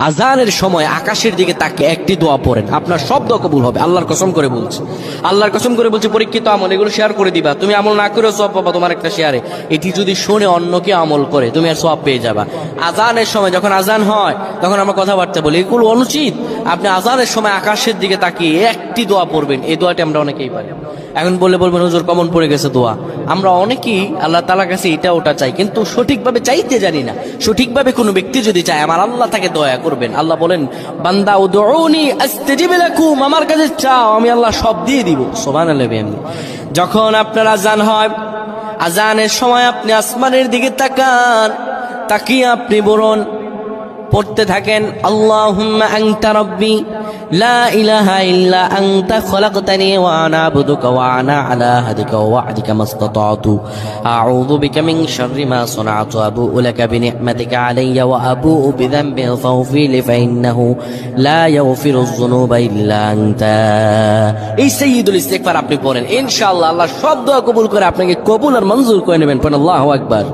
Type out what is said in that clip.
আজানের সময় আকাশের দিকে তাকে একটি দোয়া পড়েন, আপনার সব দোয়া কবুল হবে। আল্লাহর কসম করে বলছি, আল্লাহর কসম করে বলছি, পরীক্ষিত আমল এগুলো শেয়ার করে দিবা। তুমি আমল না করেও সওয়াব পাবা তোমার একটা শেয়ারে। এটি যদি শুনে অন্য কেউ আমল করে তুমি আর সওয়াব পেয়ে যাবা। আজানের সময় যখন আজান হয় তখন আমরা কথাবার্তা বলি, এগুলো অনুচিত। আপনি আজানের সময় আকাশের দিকে তাকিয়ে একটি দোয়া পড়বেন। এই দোয়াটি আমরা অনেকেই পারি। এখন বলবেন হুজুর কমন পড়ে গেছে দোয়া। আমরা অনেকেই আল্লাহ তাআলার কাছে এটা ওটা চাই, কিন্তু সঠিকভাবে চাইতে জানি না। সঠিকভাবে কোনো ব্যক্তি যদি চায় আমার আল্লাহ তাকে দয়া করবেন। আল্লাহ বলেন, বান্দা উদউনি আস্তাজিব লাকুম, আমার কাছে চাও আমি আল্লাহ সব দিয়ে দিব। সুবহানাল্লাহ। যখন আপনার আজান হয়, আজানের সময় আপনি আসমানের দিকে তাকান, তাকিয়ে আপনি বলুন, পড়তে থাকেন, আল্লাহুম্মা আনতা রাব্বি লা ইলাহা ইল্লা আনতা খলাকতানি ওয়া আনা আবদুকা ওয়া আনা আলা আহদিকা ওয়া ওয়া'দিকা মাসতাতা'তু আউযু বিকা মিন শাররি মা সানা'তু আবু'ু লাকা বিনি'মাতিকা আলাইয়া ওয়া আবু'ু বিযানবি ফাগফির লি ফাইন্নাহু লা ইয়াগফিরুয যুনুবা ইল্লা আনতা। এই সাইয়্যিদুল ইস্তিগফার আপনি পড়েন, ইনশাআল্লাহ আল্লাহ সব দোয়া কবুল করে আপনাকে কবুল আর মঞ্জুর করে নেবেন। পড়েন আল্লাহু আকবার।